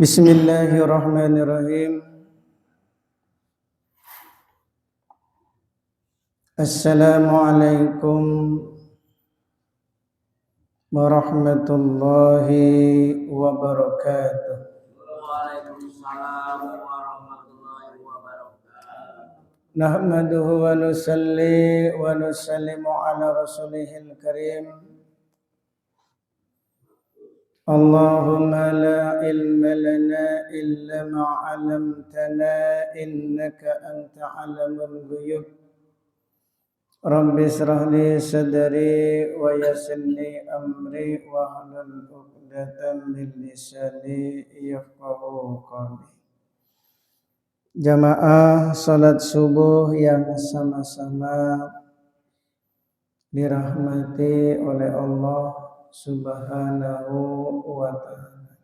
Bismillahirrahmanirrahim. Assalamualaikum warahmatullahi wabarakatuh. Waalaikumsalam warahmatullahi wabarakatuh. Nahmaduhu wa nusalli wa nusallimu ala rasulihil karim. Allahumma la ilma lana illa ma 'allamtana innaka anta 'alamul ghuyub. Rabbi israh li sadri wa yassir li amri wa hlul 'uqdatam min lisani yafqahu qawli. Jamaah salat subuh yang sama-sama dirahmati oleh Allah Subhanahu wa ta'ala.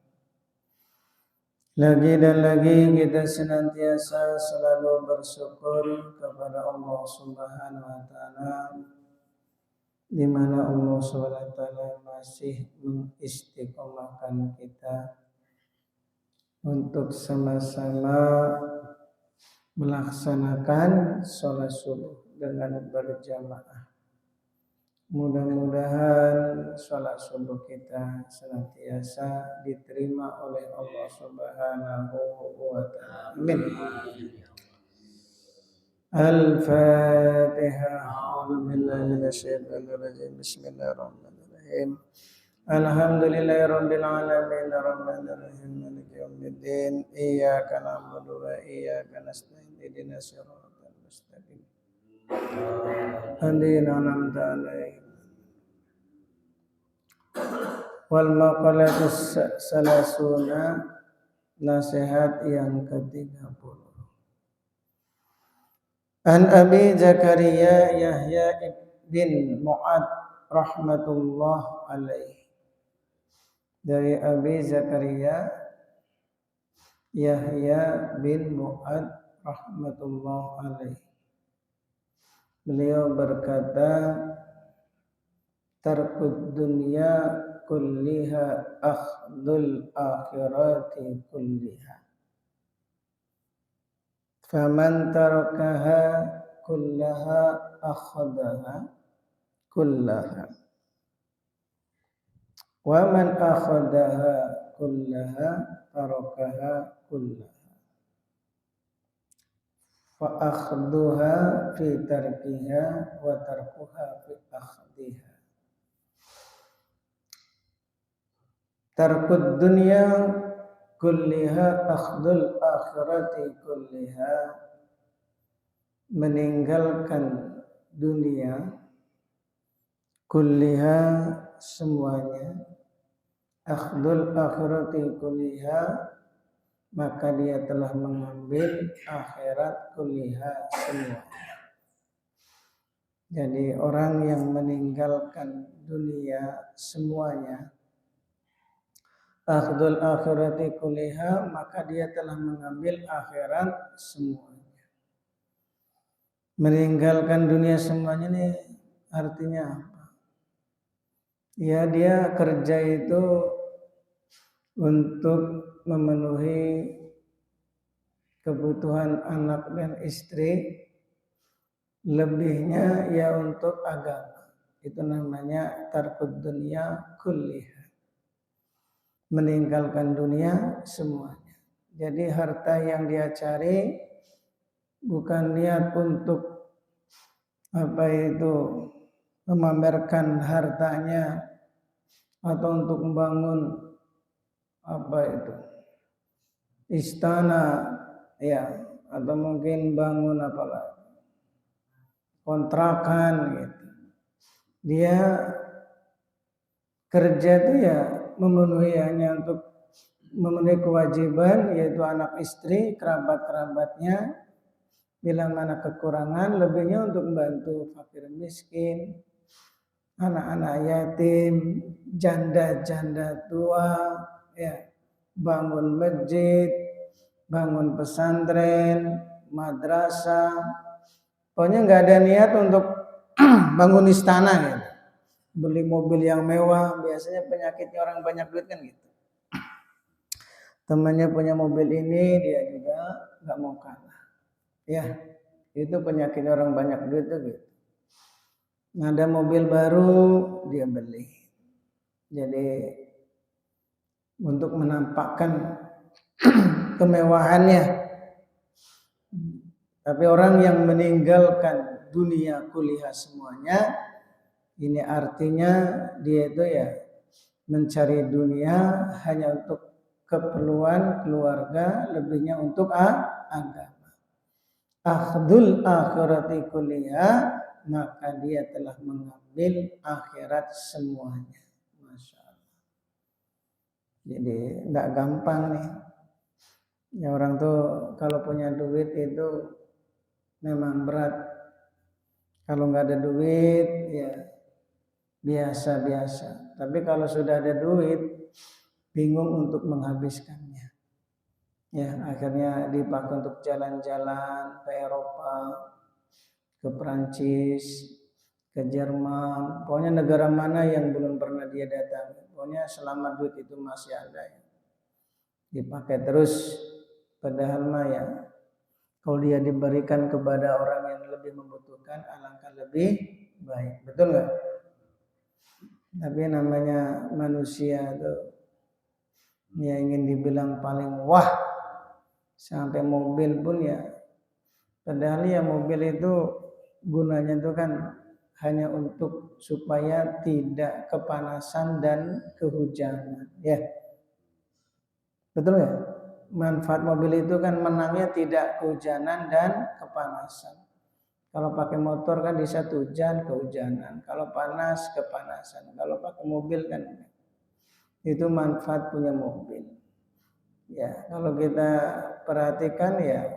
Lagi dan lagi kita senantiasa selalu bersyukur kepada Allah Subhanahu wa ta'ala, di mana Allah Subhanahu wa ta'ala masih mengistiqomahkan kita untuk sama-sama melaksanakan sholat subuh dengan berjamaah. Mudah-mudahan sholat subuh kita senantiasa diterima oleh Allah Subhanahu wa ta'ala. Amin. Al-Fatihah. A'udzu billahi minasyaitonir rajim. Bismillahirrahmanirrahim. Alhamdulillahirabbil alamin arrahmanir rahim maliki yaumiddin. Iyyaka na'budu wa iyyaka nasta'in. Ihdinas siratal mustaqim. Hadina an'amta 'alaihim wal maqalatus salasuna, nasihat yang ke-30. An Abi Zakaria Yahya bin Mu'ad rahmatullah alaihi. Dari Abi Zakaria Yahya bin Mu'ad rahmatullah alaihi. Beliau berkata, tarkud dunya kulliha akhdul akhirati kulliha. Faman tarakaha kullaha akhadaha kullaha. Wa man akhadaha kullaha tarakaha kullaha. Fa akhduha fi tarkiha wa tarkuha fi akhdiha. Tarkud dunya kulliha akhdul akhirati kulliha. Meninggalkan dunia kulliha semuanya, akhdul akhirati kulliha, maka dia telah mengambil akhirat kulliha semua. Jadi orang yang meninggalkan dunia semuanya, akhdul akhirati kulliha, maka dia telah mengambil akhirat semuanya. Meninggalkan dunia semuanya ini artinya apa? Ya, dia kerja itu untuk memenuhi kebutuhan anak dan istri, lebihnya ya untuk agama. Itu namanya tarkud dunia kulliha. Meninggalkan dunia semuanya. Jadi harta yang dia cari bukan niat untuk memamerkan hartanya atau untuk membangun istana, ya, atau mungkin bangun kontrakan gitu. Dia kerja itu ya memenuhi hanya untuk memenuhi kewajiban, yaitu anak istri, kerabat-kerabatnya. Bila mana kekurangan, lebihnya untuk membantu fakir miskin, anak-anak yatim, janda-janda tua, ya, bangun masjid, bangun pesantren, madrasah. Pokoknya nggak ada niat untuk bangun istana gitu. Beli mobil yang mewah, biasanya penyakitnya orang banyak duit kan gitu. temannya punya mobil ini, dia juga nggak mau kalah. Ya, itu penyakit orang banyak duit tuh gitu. Ada mobil baru dia beli. Jadi untuk menampakkan kemewahannya. Tapi orang yang meninggalkan dunia kuliah semuanya, ini artinya dia itu ya mencari dunia hanya untuk keperluan keluarga, lebihnya untuk agama. Akhdul akhirati kuliah, maka dia telah mengambil akhirat semuanya. Masya Allah. Jadi tidak gampang nih. Ya orang tuh kalau punya duit itu memang berat. Kalau nggak ada duit ya biasa-biasa. Tapi kalau sudah ada duit, bingung untuk menghabiskannya. Ya akhirnya dipakai untuk jalan-jalan ke Eropa, ke Perancis, ke Jerman. Pokoknya negara mana yang belum pernah dia datang. Pokoknya selama duit itu masih ada ya. Dipakai terus. Padahal mah ya kalau dia diberikan kepada orang yang lebih membutuhkan, alangkah lebih baik. Betul nggak? Tapi namanya manusia tuh ya ingin dibilang paling wah, sampai mobil pun ya. Padahal ya mobil itu gunanya itu kan hanya untuk supaya tidak kepanasan dan kehujanan. Ya, betul nggak? Manfaat mobil itu kan menangnya tidak kehujanan dan kepanasan. Kalau pakai motor kan bisa hujan kehujanan, kalau panas kepanasan. Kalau pakai mobil kan itu manfaat punya mobil. Ya, kalau kita perhatikan ya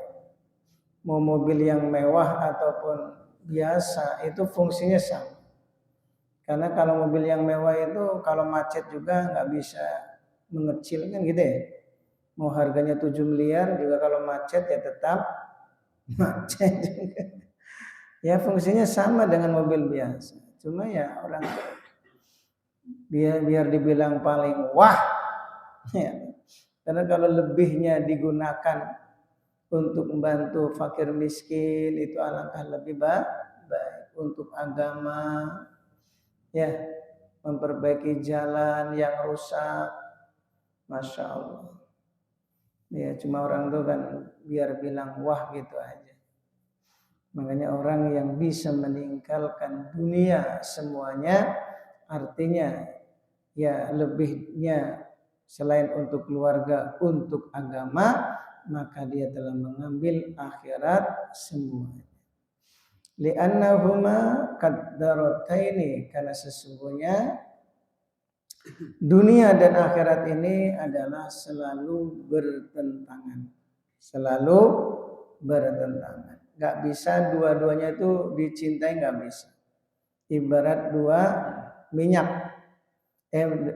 mau mobil yang mewah ataupun biasa itu fungsinya sama. Karena kalau mobil yang mewah itu kalau macet juga nggak bisa mengecil kan gitu ya. Mau harganya 7 miliar juga kalau macet ya tetap macet juga. Ya fungsinya sama dengan mobil biasa. Cuma ya orang biar dibilang paling wah. Ya. Karena kalau lebihnya digunakan untuk membantu fakir miskin itu alangkah lebih baik. Untuk agama ya memperbaiki jalan yang rusak. Masya Allah. Ya cuma orang tuh kan biar bilang wah gitu aja. Makanya orang yang bisa meninggalkan dunia semuanya artinya ya lebihnya selain untuk keluarga, untuk agama, maka dia telah mengambil akhirat semuanya. Li'annahuma qaddarataini, karena sesungguhnya dunia dan akhirat ini adalah selalu bertentangan. Selalu bertentangan. Gak bisa dua-duanya itu dicintai, gak bisa. Ibarat dua minyak.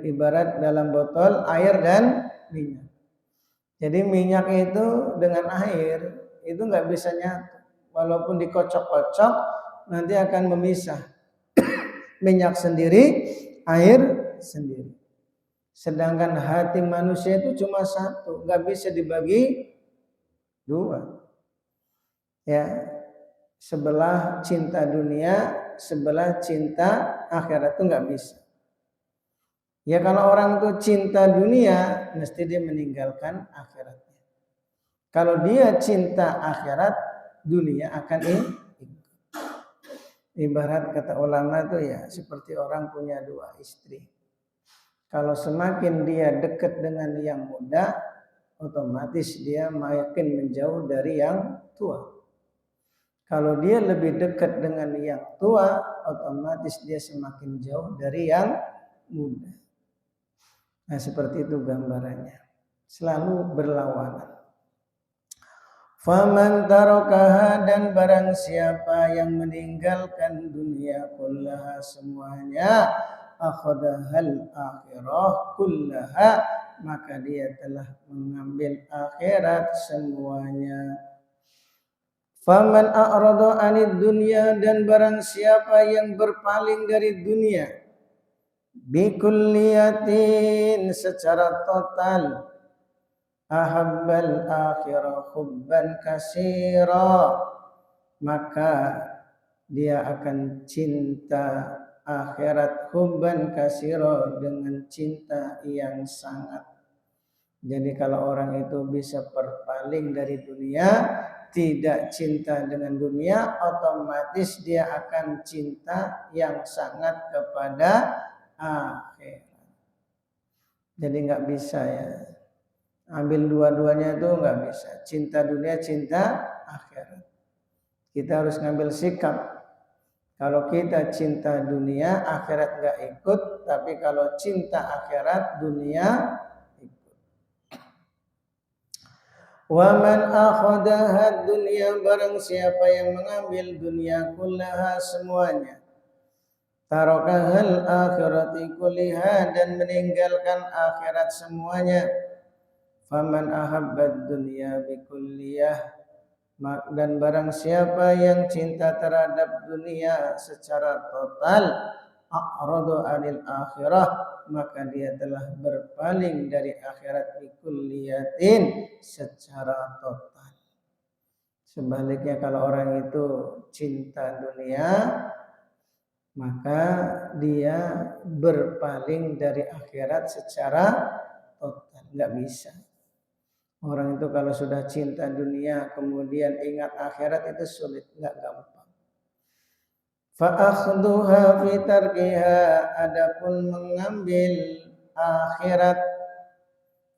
Ibarat dalam botol air dan minyak. Jadi minyak itu dengan air itu gak bisa nyatu. Walaupun dikocok-kocok nanti akan memisah. Minyak sendiri, air sendiri. Sedangkan hati manusia itu cuma satu, nggak bisa dibagi dua. Ya, sebelah cinta dunia, sebelah cinta akhirat itu nggak bisa. Ya kalau orang itu cinta dunia, mesti dia meninggalkan akhiratnya. Kalau dia cinta akhirat, dunia akan ikut. Ibarat kata ulama itu ya seperti orang punya dua istri. Kalau semakin dia dekat dengan yang muda, otomatis dia makin menjauh dari yang tua. Kalau dia lebih dekat dengan yang tua, otomatis dia semakin jauh dari yang muda. Nah seperti itu gambarannya. Selalu berlawanan. Faman tarakaha, dan barang siapa yang meninggalkan dunia kullaha semuanya, akhadahal akhirah kullaha, maka dia telah mengambil akhirat semuanya. Faman a'rada 'anid dunya, dan barang siapa yang berpaling dari dunia bikulliyatin secara total, ahabbal akhirah hubban katsira, maka dia akan cinta akhirat hubban katsira, dengan cinta yang sangat. Jadi kalau orang itu bisa berpaling dari dunia, tidak cinta dengan dunia, otomatis dia akan cinta yang sangat kepada akhirat. Jadi nggak bisa ya, ambil dua-duanya itu nggak bisa. Cinta dunia, cinta akhirat. Kita harus ngambil sikap. Kalau kita cinta dunia, akhirat nggak ikut. Tapi kalau cinta akhirat, dunia ikut. Wa man akhadaha dunia, barang siapa yang mengambil dunia kullaha semuanya, tarakahal akhirati kulliha, dan meninggalkan akhirat semuanya. Faman ahabbad dunya bikulliyah, dan barang siapa yang cinta terhadap dunia secara total, a'radu anil akhirah, maka dia telah berpaling dari akhirat bikulliyatin, secara total. Sebaliknya kalau orang itu cinta dunia, maka dia berpaling dari akhirat secara total. Nggak bisa. Orang itu kalau sudah cinta dunia kemudian ingat akhirat itu sulit, nggak gampang. Fa'akhduha fi tarkiha, adapun mengambil akhirat,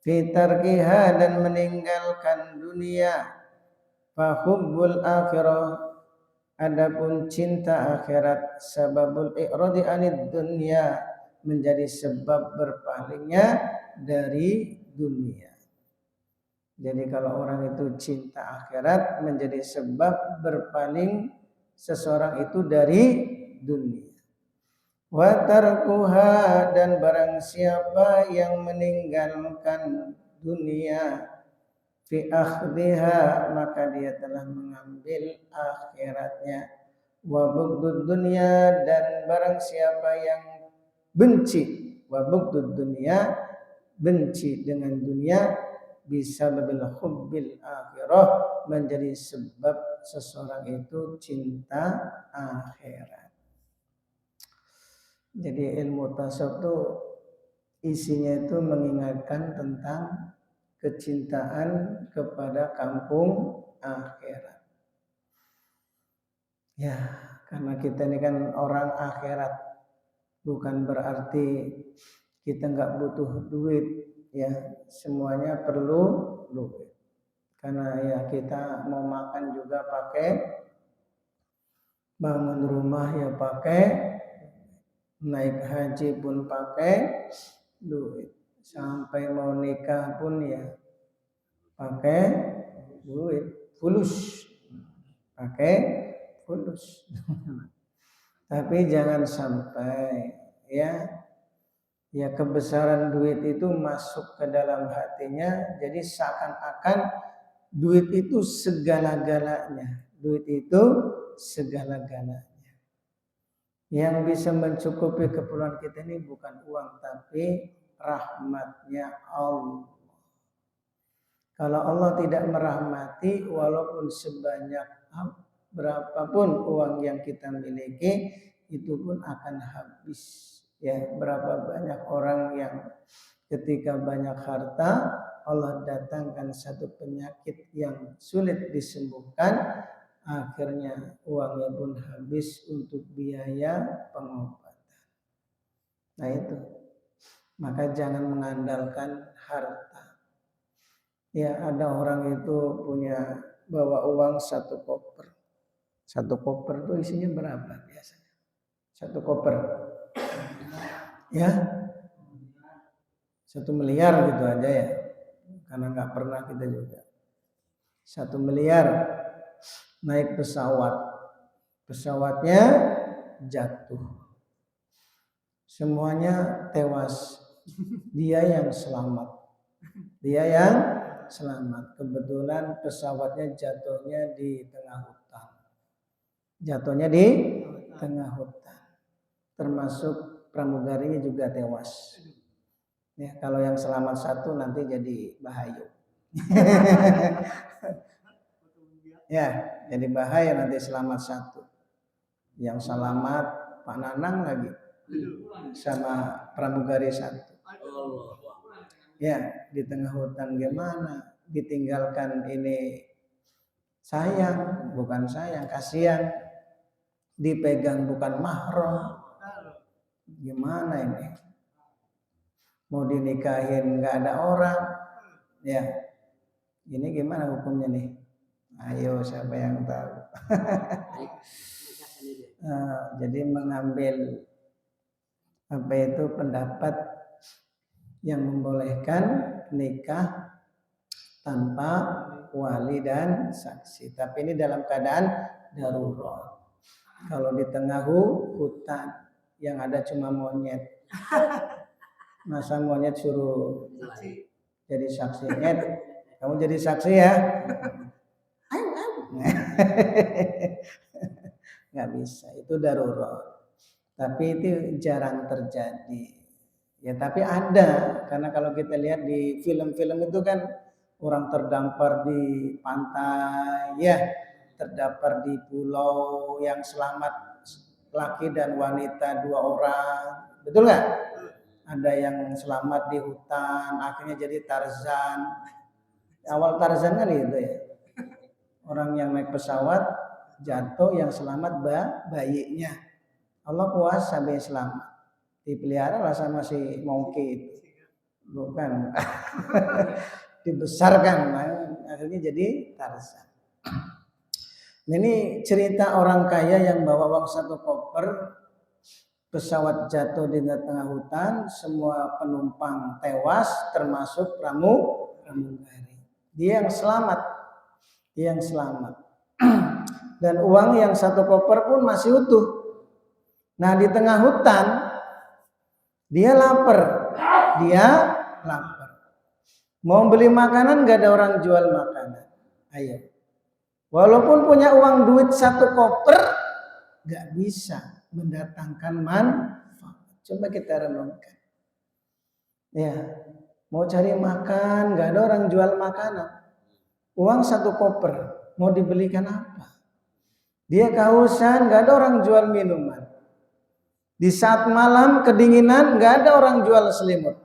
fi tarkiha, dan meninggalkan dunia. Fahubbul akhirah, adapun cinta akhirat, sababul i'radi anid dunya, menjadi sebab berpalingnya dari dunia. Jadi kalau orang itu cinta akhirat, menjadi sebab berpaling seseorang itu dari dunia. Wa tarkuha, dan barang siapa yang meninggalkan dunia, fi akhdiha, maka dia telah mengambil akhiratnya. Wa bughdud dunya, dan barang siapa yang benci, wa bughdud dunya, benci dengan dunia, bisa lebih hubbil akhirah, menjadi sebab seseorang itu cinta akhirat. Jadi ilmu tasawuf itu isinya itu mengingatkan tentang kecintaan kepada kampung akhirat. Ya, karena kita ini kan orang akhirat, bukan berarti kita nggak butuh duit. Ya, semuanya perlu duit. Karena ya kita mau makan juga pakai, bangun rumah ya pakai, naik haji pun pakai duit, sampai mau nikah pun ya pakai duit, fulus, pakai fulus. Tapi jangan sampai ya kebesaran duit itu masuk ke dalam hatinya, jadi seakan-akan duit itu segala-galanya. Duit itu segala-galanya. Yang bisa mencukupi keperluan kita ini bukan uang, tapi rahmatnya Allah. Kalau Allah tidak merahmati, walaupun sebanyak berapapun uang yang kita miliki, itu pun akan habis. Ya, berapa banyak orang yang ketika banyak harta, Allah datangkan satu penyakit yang sulit disembuhkan, akhirnya uangnya pun habis untuk biaya pengobatan. Nah itu, maka jangan mengandalkan harta. Ya, ada orang itu punya bawa uang 1 koper. 1 koper itu isinya berapa biasanya? 1 koper. Ya, 1 miliar gitu aja ya, karena nggak pernah kita juga. 1 miliar, naik pesawat, pesawatnya jatuh, semuanya tewas, dia yang selamat, Kebetulan pesawatnya jatuhnya di tengah hutan, termasuk pramugarinya juga tewas. Ya, kalau yang selamat 1 nanti jadi bahaya. Ya, jadi bahaya nanti selamat satu. Yang selamat Pak Nanang lagi sama pramugari satu. Ya, di tengah hutan gimana? Ditinggalkan ini sayang, bukan sayang, kasihan. Dipegang bukan mahram. Gimana ini? Mau dinikahin nggak ada orang, ya. Ini gimana hukumnya nih? Ayo, siapa yang tahu? Jadi mengambil apa itu pendapat yang membolehkan nikah tanpa wali dan saksi. Tapi ini dalam keadaan darurat. Kalau di tengah hutan yang ada cuma monyet, masa monyet suruh jadi saksi? Nyet, kamu jadi saksi ya? Nggak bisa, itu darurat. Tapi itu jarang terjadi. Ya tapi ada, karena kalau kita lihat di film-film itu kan orang terdampar di pantai, ya terdampar di pulau yang selamat laki dan wanita 2 orang, betul nggak? Ada yang selamat di hutan, akhirnya jadi Tarzan. Awal Tarzan kan itu ya, orang yang naik pesawat jatuh, yang selamat bayinya. Allah kuasa sampai selamat. Dipelihara lah sama si monkey itu. Bukan. Dibesarkan. Akhirnya jadi Tarzan. Ini cerita orang kaya yang bawa uang 1 koper. Pesawat jatuh di tengah hutan. Semua penumpang tewas termasuk pramugari. Dia yang selamat. Dan uang yang 1 koper pun masih utuh. Nah di tengah hutan dia lapar. Mau beli makanan gak ada orang jual makanan. Ayo. Walaupun punya uang duit 1 koper gak bisa mendatangkan manfaat. Coba kita renungkan. Ya, mau cari makan gak ada orang jual makanan. Uang 1 koper mau dibelikan apa? Dia kehausan gak ada orang jual minuman. Di saat malam kedinginan gak ada orang jual selimut.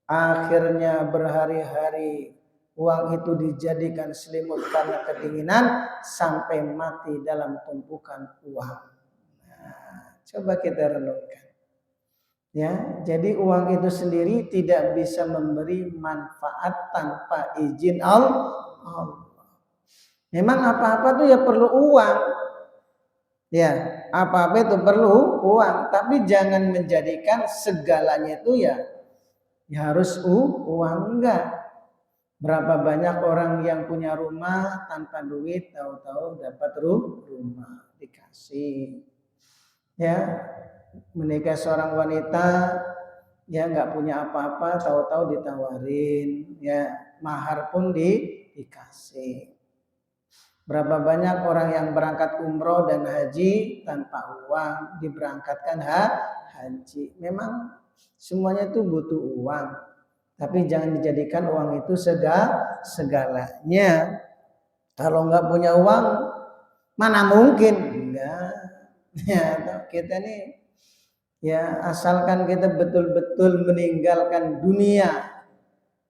Akhirnya berhari-hari uang itu dijadikan selimut karena kedinginan sampai mati dalam tumpukan uang. Nah, coba kita renungkan. Ya, jadi uang itu sendiri tidak bisa memberi manfaat tanpa izin Allah. Memang apa-apa tuh ya perlu uang. Ya, apa-apa itu perlu uang, tapi jangan menjadikan segalanya itu ya harus uang, enggak. Berapa banyak orang yang punya rumah tanpa duit, tahu-tahu dapat rumah dikasih. Ya, menikah seorang wanita ya enggak punya apa-apa, tahu-tahu ditawarin, ya mahar pun dikasih. Berapa banyak orang yang berangkat umroh dan haji tanpa uang, diberangkatkan haji. Memang semuanya itu butuh uang. Tapi jangan dijadikan uang itu segalanya. Kalau nggak punya uang, mana mungkin? Enggak. Ya, kita nih ya asalkan kita betul-betul meninggalkan dunia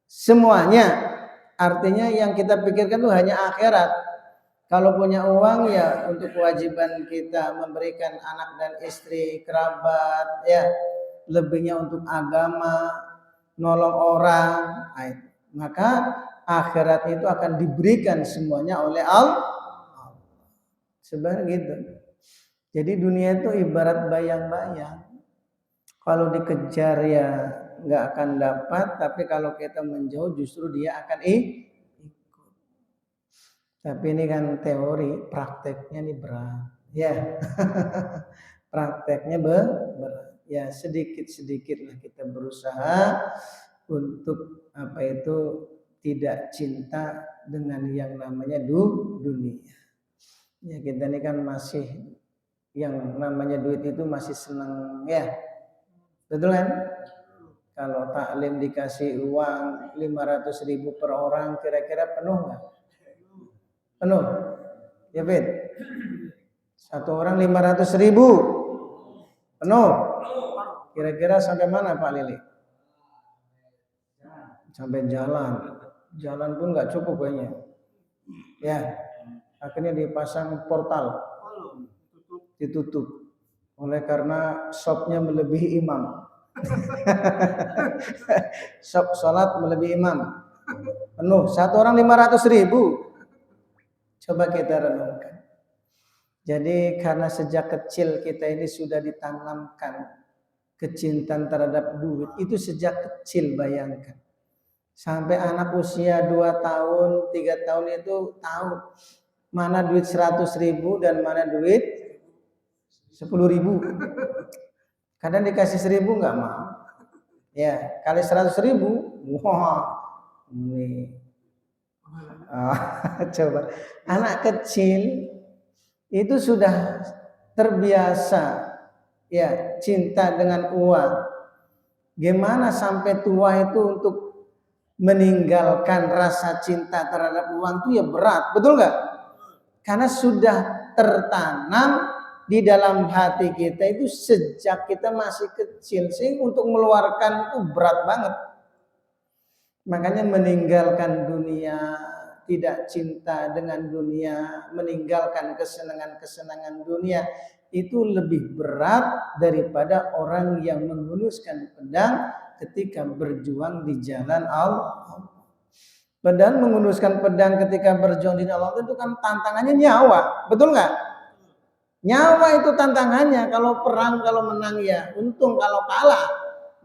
semuanya. Artinya yang kita pikirkan itu hanya akhirat. Kalau punya uang ya untuk kewajiban kita memberikan anak dan istri, kerabat, ya lebihnya untuk agama, nolong orang, maka akhirat itu akan diberikan semuanya oleh Allah. Sebenarnya gitu. Jadi dunia itu ibarat bayang-bayang. Kalau dikejar ya nggak akan dapat, tapi kalau kita menjauh justru dia akan Tapi ini kan teori, prakteknya ini berat. Ya, prakteknya berat. Ya sedikit-sedikitlah kita berusaha untuk apa itu tidak cinta dengan yang namanya dunia. Ya kita ini kan masih yang namanya duit itu masih senang ya, betul kan? Kalau taklim dikasih uang 500.000 per orang, kira-kira penuh nggak? Penuh. Ya Bet? Satu orang 500.000. Penuh. Kira-kira sampai mana Pak Lili? Sampai jalan. Jalan pun nggak cukup kayaknya. Ya, akhirnya dipasang portal. Ditutup. Oleh karena shopnya melebihi imam. Shop sholat melebihi imam. Penuh. Satu orang 500.000. Coba kita renungkan. Jadi karena sejak kecil kita ini sudah ditanamkan kecintaan terhadap duit. Itu sejak kecil, bayangkan. Sampai anak usia 2 tahun, 3 tahun itu tahu mana duit 100.000 dan mana duit 10.000. Kadang dikasih 1.000 nggak mau. Ya, kali 100.000, wah, ini. Coba, anak kecil itu sudah terbiasa ya cinta dengan uang. Gimana sampai tua itu untuk meninggalkan rasa cinta terhadap uang itu ya berat, betul nggak? Karena sudah tertanam di dalam hati kita itu sejak kita masih kecil, sehingga untuk mengeluarkan itu berat banget. Makanya meninggalkan dunia, tidak cinta dengan dunia, meninggalkan kesenangan-kesenangan dunia itu lebih berat daripada orang yang menghuluskan pedang ketika berjuang di jalan Allah. Padahal menghuluskan pedang ketika berjuang di jalan Allah itu kan tantangannya nyawa, betul nggak? Nyawa itu tantangannya. Kalau perang, kalau menang ya untung, kalau kalah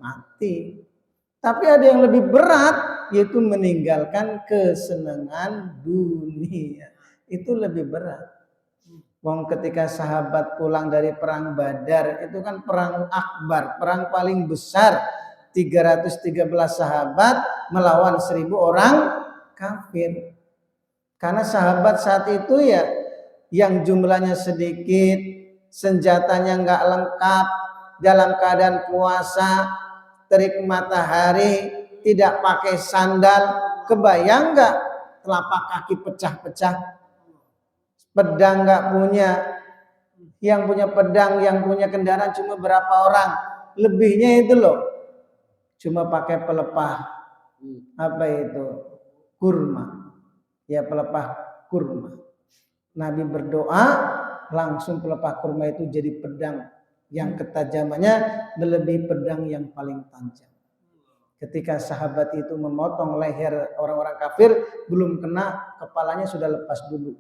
mati. Tapi ada yang lebih berat, yaitu meninggalkan kesenangan dunia. Itu lebih berat. Wong ketika sahabat pulang dari perang Badar, itu kan perang akbar, perang paling besar. 313 sahabat melawan 1.000 orang kafir. Karena sahabat saat itu ya yang jumlahnya sedikit, senjatanya nggak lengkap, dalam keadaan puasa, terik matahari, tidak pakai sandal, kebayang nggak telapak kaki pecah-pecah, pedang nggak punya, yang punya pedang, yang punya kendaraan cuma berapa orang, lebihnya itu loh, cuma pakai pelepah, apa itu, kurma, ya pelepah kurma. Nabi berdoa, langsung pelepah kurma itu jadi pedang yang ketajamannya melebihi pedang yang paling tajam. Ketika sahabat itu memotong leher orang-orang kafir, belum kena, kepalanya sudah lepas dulu.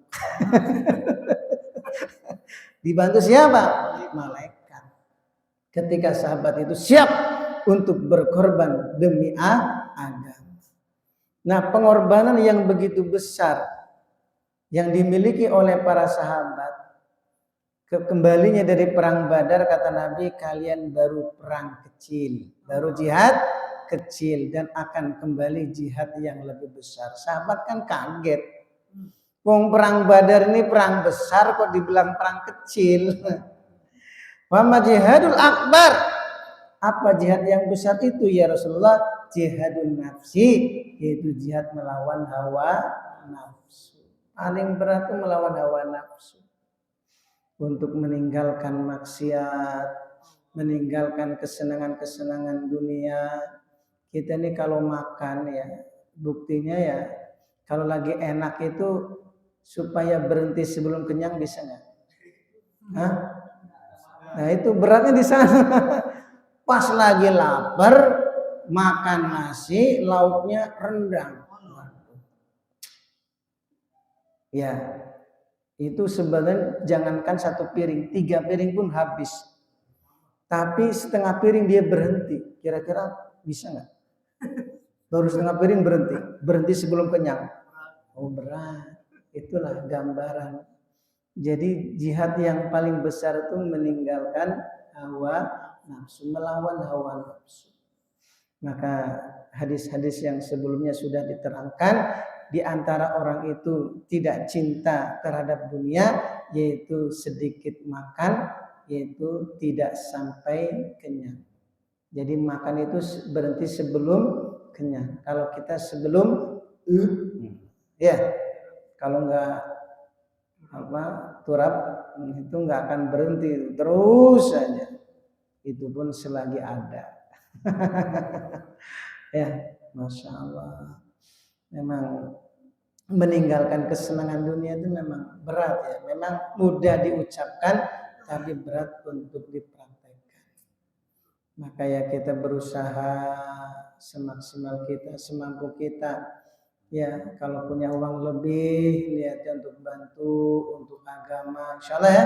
Dibantu siapa? Malaikat. Ketika sahabat itu siap untuk berkorban demi agama. Nah, pengorbanan yang begitu besar yang dimiliki oleh para sahabat, kembalinya dari perang Badar, kata Nabi, kalian baru perang kecil, baru jihad kecil, dan akan kembali jihad yang lebih besar. Sahabat kan kaget, wong perang Badar ini perang besar kok dibilang perang kecil. Wa jihadul akbar, apa jihad yang besar itu ya Rasulullah? Jihadun nafsi, yaitu jihad melawan hawa nafsu. Paling berat itu melawan hawa nafsu. Untuk meninggalkan maksiat, meninggalkan kesenangan-kesenangan dunia. Kita ini kalau makan ya, buktinya ya, kalau lagi enak itu supaya berhenti sebelum kenyang bisa nggak? Hah? Nah itu beratnya di sana. Pas lagi lapar, makan nasi, lauknya rendang. Ya, itu sebenarnya jangankan 1 piring, 3 piring pun habis. Tapi setengah piring dia berhenti. Kira-kira bisa nggak? Baru setengah piring berhenti sebelum kenyang. Oh berat. Itulah gambaran. Jadi jihad yang paling besar itu meninggalkan hawa nafsu, melawan hawa nafsu. Maka hadis-hadis yang sebelumnya sudah diterangkan, di antara orang itu tidak cinta terhadap dunia, yaitu sedikit makan, yaitu tidak sampai kenyang. Jadi makan itu berhenti sebelum kenyang. Kalau kita sebelum ya, kalau nggak turap itu nggak akan berhenti terus saja. Itu pun selagi ada. Ya, masya Allah. Memang meninggalkan kesenangan dunia itu memang berat ya. Memang mudah diucapkan, tapi berat untuk dipraktekkan. Maka ya kita berusaha semaksimal kita, semampu kita. Ya, kalau punya uang lebih, niatnya untuk bantu, untuk agama. Insyaallah ya.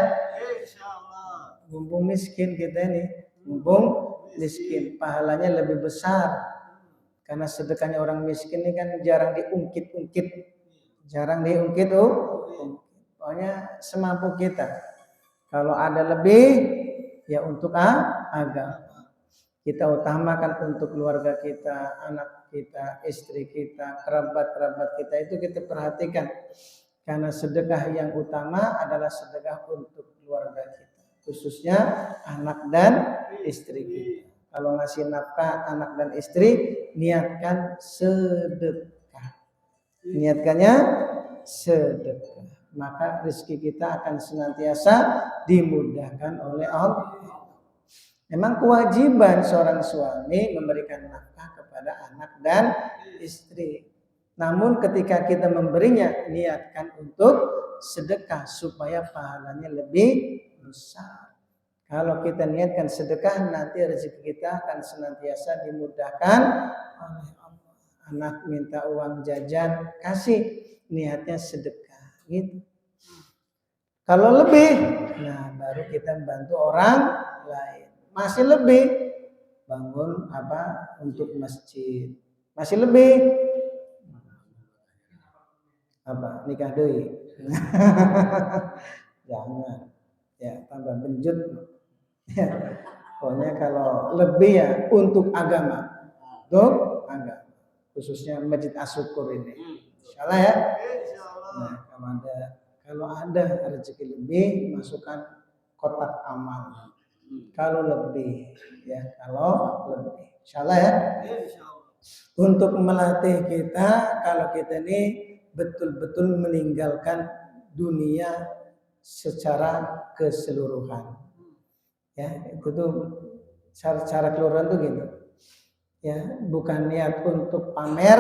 Insyaallah. Mumpung miskin kita ini, mumpung miskin, pahalanya lebih besar. Karena sedekahnya orang miskin ini kan jarang diungkit-ungkit. Jarang diungkit pokoknya semampu kita. Kalau ada lebih, ya untuk agama. Kita utamakan untuk keluarga kita, anak kita, istri kita, kerabat-kerabat kita itu kita perhatikan. Karena sedekah yang utama adalah sedekah untuk keluarga kita. Khususnya anak dan istri kita. Kalau ngasih nafkah anak dan istri, niatkan sedekah. Niatkannya sedekah. Maka rezeki kita akan senantiasa dimudahkan oleh Allah. Memang kewajiban seorang suami memberikan nafkah kepada anak dan istri. Namun ketika kita memberinya, niatkan untuk sedekah supaya pahalanya lebih besar. Kalau kita niatkan sedekah, nanti rezeki kita akan senantiasa dimudahkan oleh Allah. Anak minta uang jajan, kasih, niatnya sedekah. Gitu. Kalau lebih, nah baru kita bantu orang lain. Masih lebih, bangun untuk masjid. Masih lebih, nikah deui. Jangan, ya tambah benjut. Ya, pokoknya kalau lebih ya untuk agama, khususnya Masjid As-Syukur ini. Insyaallah ya. Nah, kalau ada rezeki lebih, masukkan kotak amal. Kalau lebih, insyaallah ya. Untuk melatih kita, kalau kita ini betul-betul meninggalkan dunia secara keseluruhan. Ya, itu tuh cara keluaran tuh gitu. Ya, bukan niat untuk pamer,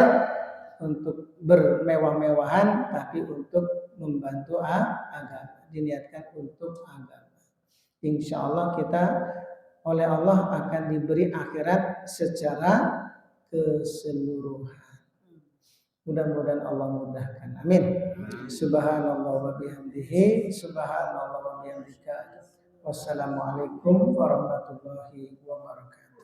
untuk bermewah-mewahan, tapi untuk membantu agama. Diniatkan untuk agama. Insya Allah kita oleh Allah akan diberi akhirat secara keseluruhan. Mudah-mudahan Allah mudahkan. Amin. Subhanallah wa bihamdihi, subhanallah wa bihamdika. Wassalamualaikum warahmatullahi wabarakatuh.